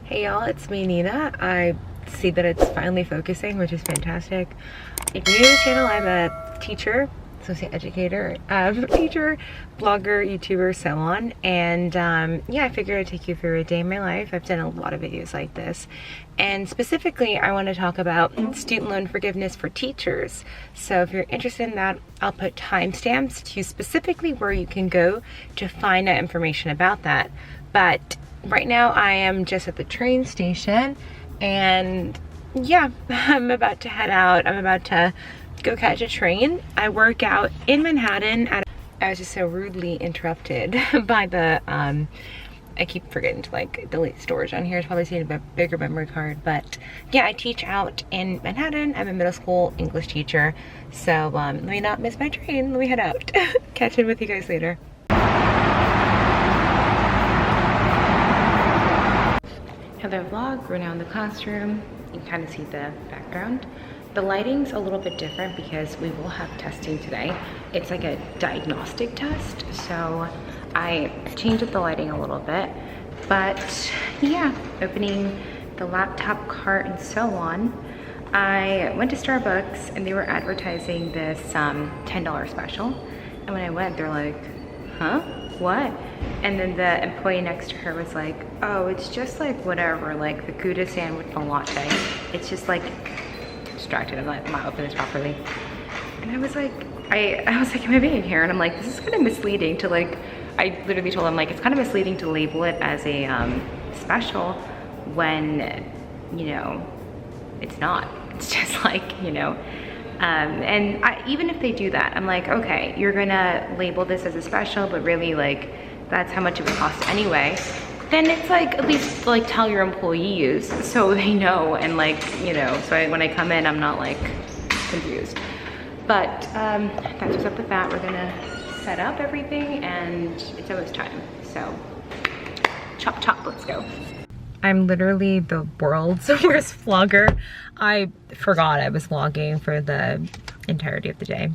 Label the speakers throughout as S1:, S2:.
S1: Hey y'all, it's me Nina. I see that it's finally focusing, which is fantastic. If you're new to the channel, I'm a teacher, associate educator, teacher, blogger, YouTuber, so on. And yeah, I figured I'd take you through a day in my life. I've done a lot of videos like this. And specifically, I want to talk about student loan forgiveness for teachers. So if you're interested in that, I'll put timestamps to specifically where you can go to find out information about that. But right now I am just at the train station and yeah, I'm about to head out. I'm about to go catch a train. I work out in Manhattan. I was just so rudely interrupted by the, I keep forgetting to like delete storage on here. It's probably seen a bigger memory card, but yeah, I teach out in Manhattan. I'm a middle school English teacher. So let me not miss my train. Let me head out. Catch in with you guys later. Another vlog, we're now in the classroom. You can kind of see the background. The lighting's a little bit different because we will have testing today. It's like a diagnostic test, so I changed up the lighting a little bit. But yeah, opening the laptop cart and so on. I went to Starbucks and they were advertising this $10 special. And when I went, they're like, huh? What? And then the employee next to her was like, oh, it's just like whatever, like the Gouda sandwich and latte. It's just like, distracted, I'm not opening this properly. And I was like, am I being here? And I'm like, this is kind of misleading to like, I literally told him like, it's kind of misleading to label it as a special when, you know, it's not. It's just like, you know, and even if they do that, I'm like, okay, you're gonna label this as a special, but really like, that's how much it would cost anyway. Then it's like, at least like tell your employees so they know, and like, you know, so when I come in, I'm not like confused. But that's what's up with that. We're gonna set up everything and it's almost time. So chop chop, let's go. I'm literally the world's worst vlogger. I forgot I was vlogging for the entirety of the day.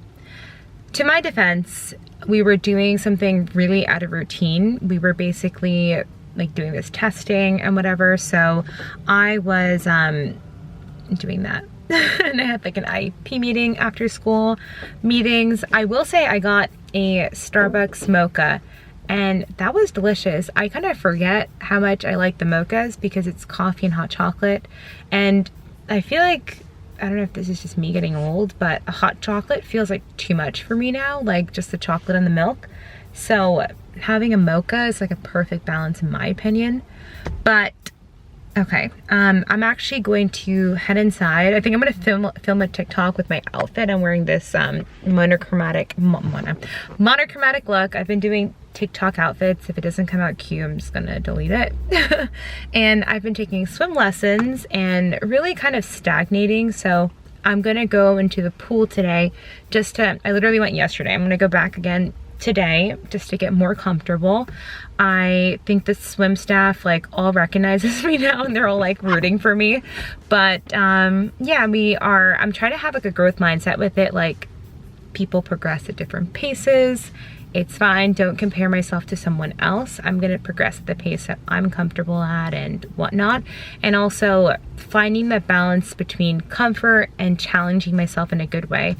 S1: To my defense, we were doing something really out of routine. We were basically like doing this testing and whatever. So I was doing that. And I had like an IEP meeting after school meetings. I will say I got a Starbucks mocha and that was delicious. I kind of forget how much I like the mochas because it's coffee and hot chocolate. And I feel like, I don't know if this is just me getting old, but a hot chocolate feels like too much for me now, like just the chocolate and the milk. So having a mocha is like a perfect balance in my opinion. But okay, I'm actually going to head inside. I think I'm gonna film a TikTok with my outfit. I'm wearing this monochromatic look. I've been doing TikTok outfits. If it doesn't come out cute, I'm just gonna delete it. And I've been taking swim lessons and really kind of stagnating. So I'm gonna go into the pool today I literally went yesterday. I'm gonna go back again today just to get more comfortable. I think the swim staff like all recognizes me now and they're all like rooting for me. But yeah, I'm trying to have like a growth mindset with it. Like people progress at different paces. It's fine, don't compare myself to someone else. I'm gonna progress at the pace that I'm comfortable at and whatnot. And also finding that balance between comfort and challenging myself in a good way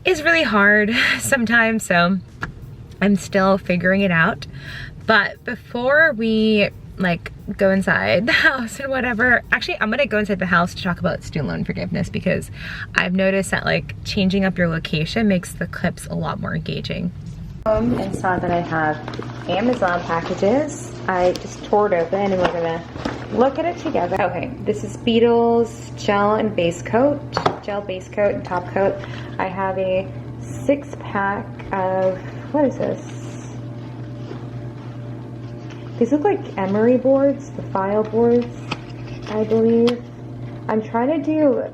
S1: is really hard sometimes, so I'm still figuring it out. But before we like go inside the house and whatever, actually I'm gonna go inside the house to talk about student loan forgiveness because I've noticed that like changing up your location makes the clips a lot more engaging. And saw that I have Amazon packages. I just tore it open and we're gonna look at it together. Okay, this is Beetle's gel and base coat, gel base coat and top coat. I have a 6-pack of, what is this? These look like emery boards, the file boards, I believe. I'm trying to do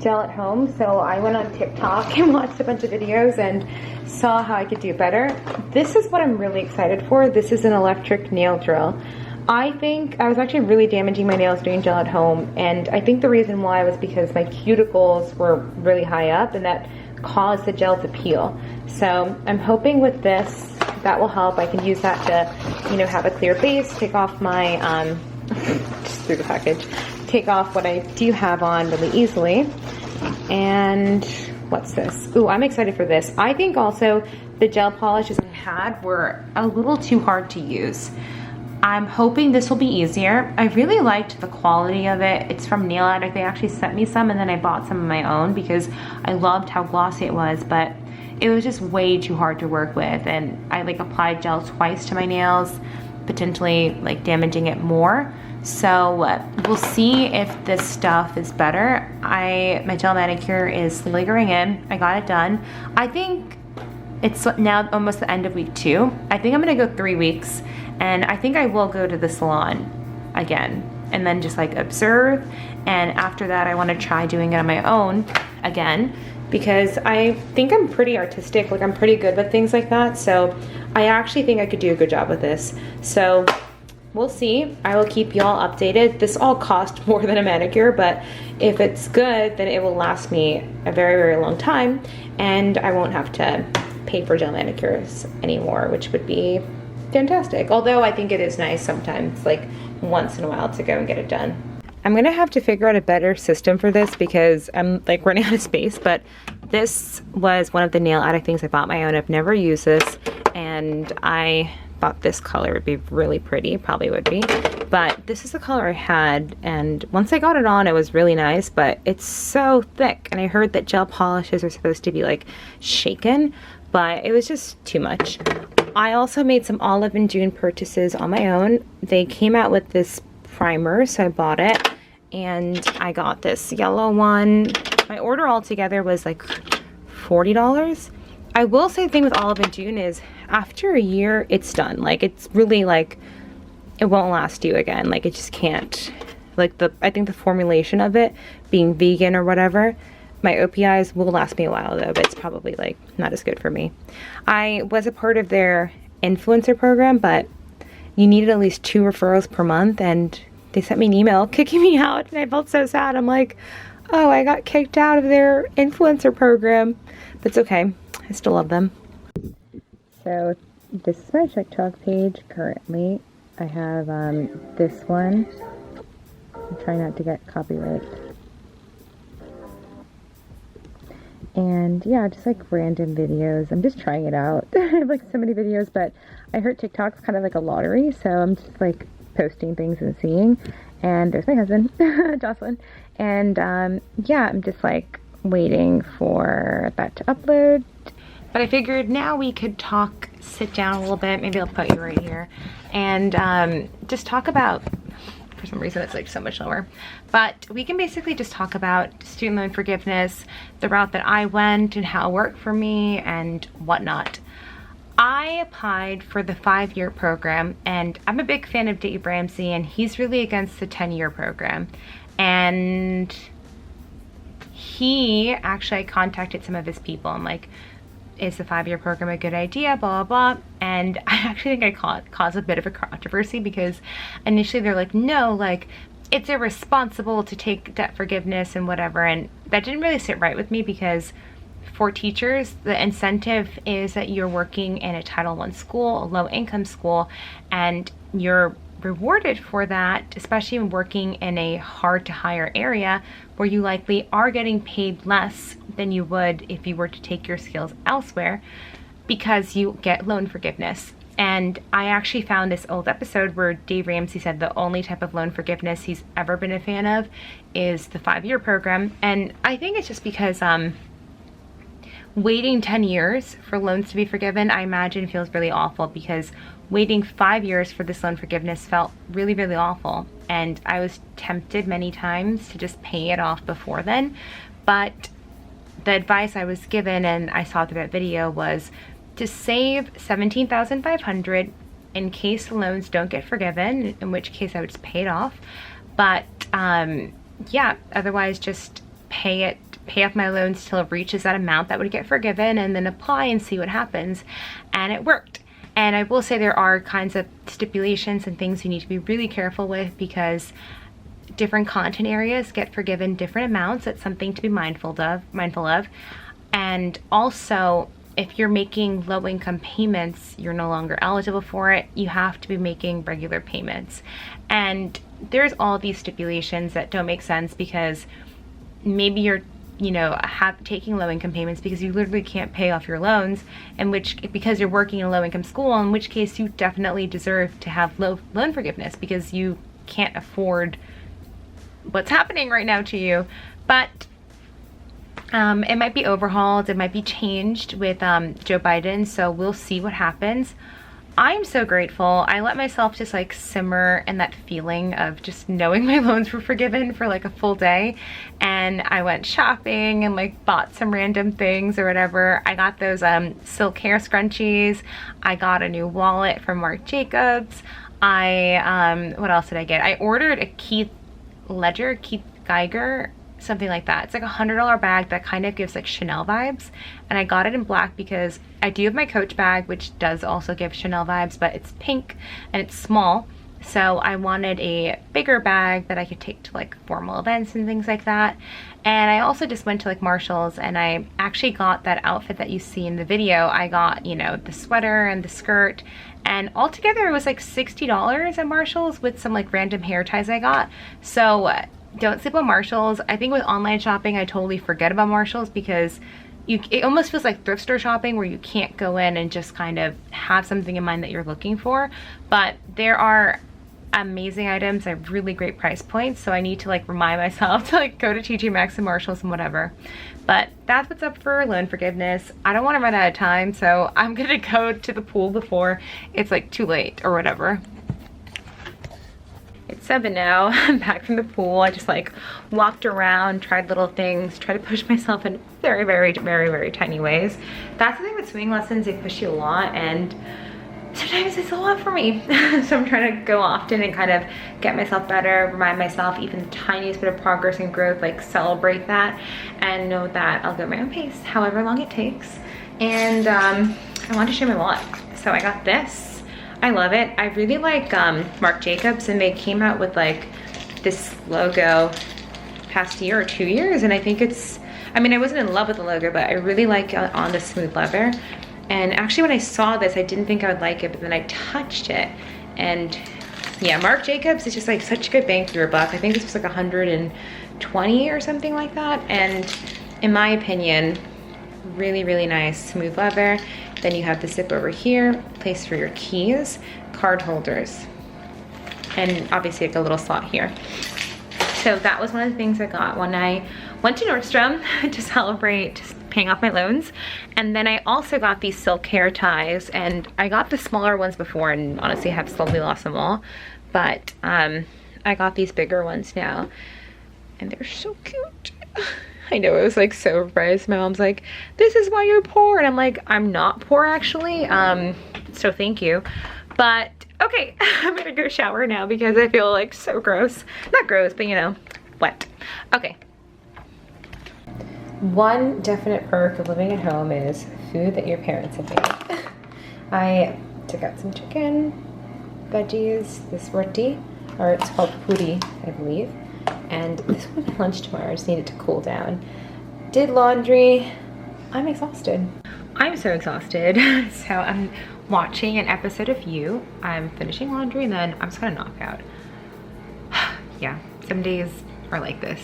S1: gel at home, so I went on TikTok and watched a bunch of videos and saw how I could do better. This is what I'm really excited for. This is an electric nail drill. I think I was actually really damaging my nails doing gel at home, and I think the reason why was because my cuticles were really high up and that caused the gel to peel. So I'm hoping with this that will help. I can use that to, you know, have a clear base, take off my just through the package, take off what I do have on really easily. And what's this? Ooh, I'm excited for this. I think also the gel polishes I had were a little too hard to use. I'm hoping this will be easier. I really liked the quality of it. It's from Nail Addict. They actually sent me some, and then I bought some of my own because I loved how glossy it was, but it was just way too hard to work with. And I like applied gel twice to my nails, potentially like damaging it more. So we'll see if this stuff is better. My gel manicure is lingering in. I got it done. I think it's now almost the end of week 2. I think I'm gonna go 3 weeks, and I think I will go to the salon again and then just like observe. And after that, I wanna try doing it on my own again, because I think I'm pretty artistic, like I'm pretty good with things like that. So I actually think I could do a good job with this. So we'll see. I will keep y'all updated. This all cost more than a manicure, but if it's good, then it will last me a very, very long time, and I won't have to pay for gel manicures anymore, which would be fantastic. Although I think it is nice sometimes, like once in a while, to go and get it done. I'm gonna have to figure out a better system for this because I'm like running out of space, but this was one of the Nail Addict things I bought my own. I've never used this, and I thought this color would be really pretty, probably would be, but this is the color I had, and once I got it on, it was really nice, but it's so thick, and I heard that gel polishes are supposed to be like shaken, but it was just too much. I also made some Olive and June purchases on my own. They came out with this primer, so I bought it, and I got this yellow one. My order altogether was like $40. I will say the thing with Olive and June is after a year, it's done. Like, it's really like, it won't last you again. Like, it just can't. Like, I think the formulation of it, being vegan or whatever, my OPIs will last me a while though, but it's probably like not as good for me. I was a part of their influencer program, but you needed at least 2 referrals per month, and they sent me an email kicking me out, and I felt so sad. I'm like, oh, I got kicked out of their influencer program. But it's okay. I still love them. So this is my TikTok page currently. I have this one. I'm trying not to get copyright. And yeah, just like random videos. I'm just trying it out. I have like so many videos, but I heard TikTok's kind of like a lottery, so I'm just like posting things and seeing. And there's my husband, Jocelyn. And yeah, I'm just like waiting for that to upload. But I figured now we could talk, sit down a little bit, maybe I'll put you right here, and just talk about, for some reason it's like so much lower, but we can basically just talk about student loan forgiveness, the route that I went and how it worked for me and whatnot. I applied for the 5-year program, and I'm a big fan of Dave Ramsey, and he's really against the 10-year program. And he actually contacted some of his people. I'm like, is the 5-year program a good idea, blah, blah, blah. And I actually think I caused a bit of a controversy because initially they're like, no, like, it's irresponsible to take debt forgiveness and whatever. And that didn't really sit right with me because for teachers, the incentive is that you're working in a Title I school, a low-income school, and you're rewarded for that, especially when working in a hard-to-hire area where you likely are getting paid less than you would if you were to take your skills elsewhere, because you get loan forgiveness. And I actually found this old episode where Dave Ramsey said the only type of loan forgiveness he's ever been a fan of is the 5-year program. And I think it's just because waiting 10 years for loans to be forgiven, I imagine feels really awful, because waiting 5 years for this loan forgiveness felt really, really awful. And I was tempted many times to just pay it off before then. But the advice I was given, and I saw through that video, was to save $17,500 in case the loans don't get forgiven, in which case I would just pay it off. But yeah, otherwise just pay off my loans till it reaches that amount that would get forgiven, and then apply and see what happens. And it worked. And I will say there are kinds of stipulations and things you need to be really careful with, because different content areas get forgiven different amounts. That's something to be mindful of. And also, if you're making low-income payments, you're no longer eligible for it. You have to be making regular payments. And there's all these stipulations that don't make sense because maybe you're, you know, taking low income payments because you literally can't pay off your loans, and because you're working in a low income school, in which case you definitely deserve to have low loan forgiveness because you can't afford what's happening right now to you. But it might be overhauled, it might be changed with Joe Biden, so we'll see what happens. I'm so grateful. I let myself just like simmer in that feeling of just knowing my loans were forgiven for like a full day, and I went shopping and like bought some random things or whatever. I got those silk hair scrunchies. I got a new wallet from Marc Jacobs. What else did I get? I ordered a Keith Geiger, something like that. It's like a $100 bag that kind of gives like Chanel vibes, and I got it in black because I do have my Coach bag, which does also give Chanel vibes, but it's pink and it's small, so I wanted a bigger bag that I could take to like formal events and things like that. And I also just went to like Marshall's, and I actually got that outfit that you see in the video. I got, you know, the sweater and the skirt, and altogether it was like $60 at Marshall's with some like random hair ties I got. So don't sleep on Marshall's. I think with online shopping, I totally forget about Marshall's because it almost feels like thrift store shopping where you can't go in and just kind of have something in mind that you're looking for. But there are amazing items at really great price points, so I need to like remind myself to like go to TJ Maxx and Marshall's and whatever. But that's what's up for loan forgiveness. I don't want to run out of time, so I'm gonna go to the pool before it's like too late or whatever. It's 7 now. I'm back from the pool. I just like walked around, tried little things, tried to push myself in very, very, very, very tiny ways. That's the thing with swimming lessons, they push you a lot, and sometimes it's a lot for me. So I'm trying to go often and kind of get myself better, remind myself even the tiniest bit of progress and growth, like celebrate that, and know that I'll go at my own pace, however long it takes. And I want to share my wallet. So I got this. I love it. I really like Marc Jacobs, and they came out with like this logo past year or 2 years, and I think it's, I mean, I wasn't in love with the logo, but I really like on the smooth leather. And actually when I saw this, I didn't think I would like it, but then I touched it, and yeah, Marc Jacobs is just like such a good bang for your buck. I think this was like 120 or something like that, and in my opinion, really, really nice smooth leather. Then you have the zip over here, place for your keys, card holders, and obviously like a little slot here. So that was one of the things I got when I went to Nordstrom to celebrate paying off my loans. And then I also got these silk hair ties, and I got the smaller ones before and honestly have slowly lost them all. But I got these bigger ones now, and they're so cute. I know, it was like so surprised. My mom's like, this is why you're poor. And I'm like, I'm not poor actually. So thank you. But okay, I'm gonna go shower now because I feel like so gross. Not gross, but you know, wet. Okay. One definite perk of living at home is food that your parents have made. I took out some chicken, veggies, this roti, or it's called puri, I believe. And this will be lunch tomorrow. I just need it to cool down. Did laundry. I'm exhausted. I'm so exhausted. So I'm watching an episode of You. I'm finishing laundry, and then I'm just gonna knock out. Yeah, some days are like this.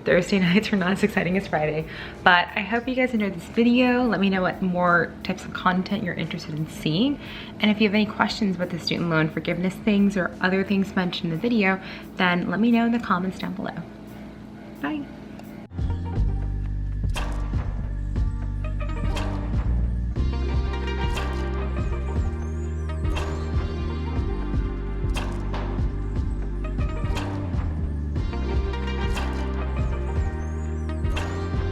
S1: Thursday nights are not as exciting as Friday, but I hope you guys enjoyed this video. Let me know what more types of content you're interested in seeing. And if you have any questions about the student loan forgiveness things or other things mentioned in the video, then let me know in the comments down below. Bye.